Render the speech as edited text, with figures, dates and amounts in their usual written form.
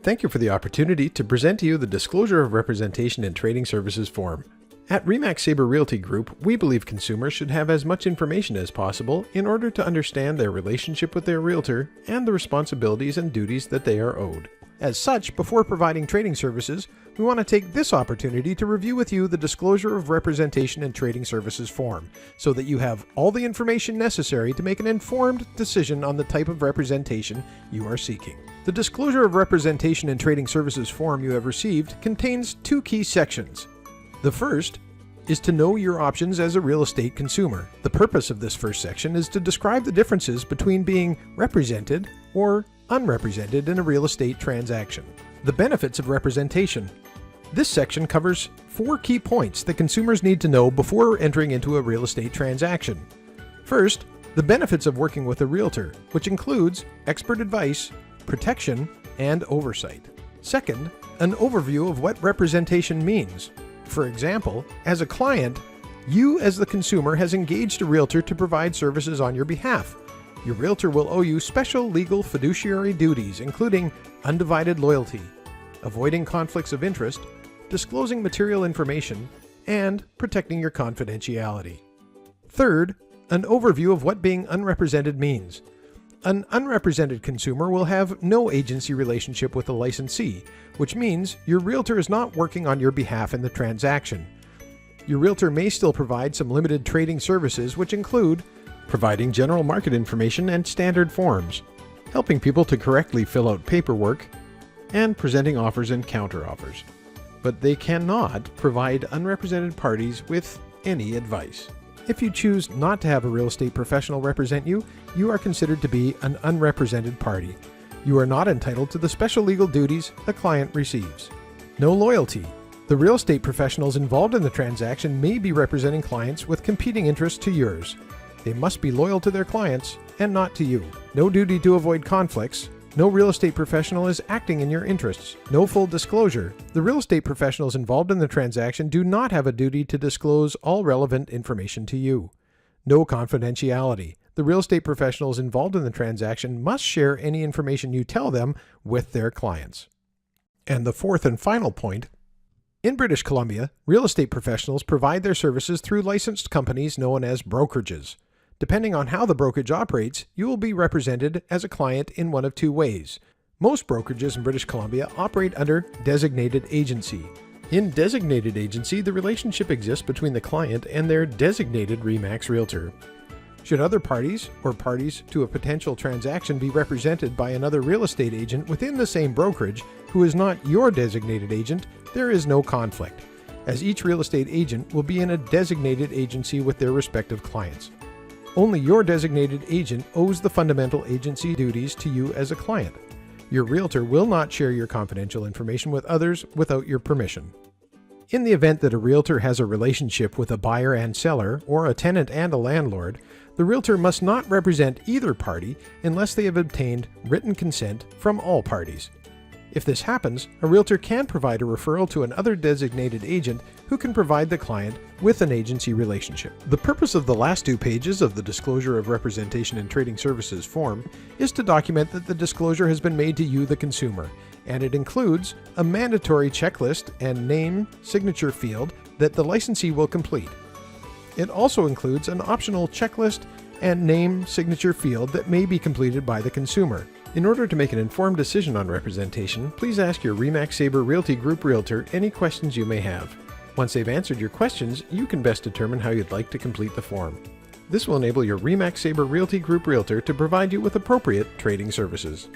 Thank you for the opportunity to present to you the Disclosure of Representation in Trading Services form. At RE/MAX Saber Realty Group, we believe consumers should have as much information as possible in order to understand their relationship with their realtor and the responsibilities and duties that they are owed. As such, before providing trading services, we want to take this opportunity to review with you the Disclosure of Representation in Trading Services form, so that you have all the information necessary to make an informed decision on the type of representation you are seeking. The Disclosure of Representation in Trading Services form you have received contains two key sections. The first is to know your options as a real estate consumer. The purpose of this first section is to describe the differences between being represented or unrepresented in a real estate transaction. The benefits of representation. This section covers 4 key points that consumers need to know before entering into a real estate transaction. First, the benefits of working with a realtor, which includes expert advice, protection, and oversight. Second, an overview of what representation means. For example, as a client, you as the consumer has engaged a realtor to provide services on your behalf. Your realtor will owe you special legal fiduciary duties, including undivided loyalty, avoiding conflicts of interest, disclosing material information, and protecting your confidentiality. Third, an overview of what being unrepresented means. An unrepresented consumer will have no agency relationship with the licensee, which means your realtor is not working on your behalf in the transaction. Your realtor may still provide some limited trading services, which include providing general market information and standard forms, helping people to correctly fill out paperwork, and presenting offers and counteroffers. But they cannot provide unrepresented parties with any advice. If you choose not to have a real estate professional represent you, you are considered to be an unrepresented party. You are not entitled to the special legal duties a client receives. No loyalty. The real estate professionals involved in the transaction may be representing clients with competing interests to yours. They must be loyal to their clients and not to you. No duty to avoid conflicts. No real estate professional is acting in your interests. No full disclosure. The real estate professionals involved in the transaction do not have a duty to disclose all relevant information to you. No confidentiality. The real estate professionals involved in the transaction must share any information you tell them with their clients. And the fourth and final point, in British Columbia, real estate professionals provide their services through licensed companies known as brokerages. Depending on how the brokerage operates, you will be represented as a client in one of 2 ways. Most brokerages in British Columbia operate under designated agency. In designated agency, the relationship exists between the client and their designated RE/MAX realtor. Should other parties or parties to a potential transaction be represented by another real estate agent within the same brokerage who is not your designated agent, there is no conflict, as each real estate agent will be in a designated agency with their respective clients. Only your designated agent owes the fundamental agency duties to you as a client. Your realtor will not share your confidential information with others without your permission. In the event that a realtor has a relationship with a buyer and seller, or a tenant and a landlord, the realtor must not represent either party unless they have obtained written consent from all parties. If this happens, a realtor can provide a referral to another designated agent who can provide the client with an agency relationship. The purpose of the last 2 pages of the Disclosure of Representation in Trading Services form is to document that the disclosure has been made to you, the consumer, and it includes a mandatory checklist and name signature field that the licensee will complete. It also includes an optional checklist and name signature field that may be completed by the consumer. In order to make an informed decision on representation, please ask your RE/MAX Saber Realty Group realtor any questions you may have. Once they've answered your questions, you can best determine how you'd like to complete the form. This will enable your RE/MAX Saber Realty Group realtor to provide you with appropriate trading services.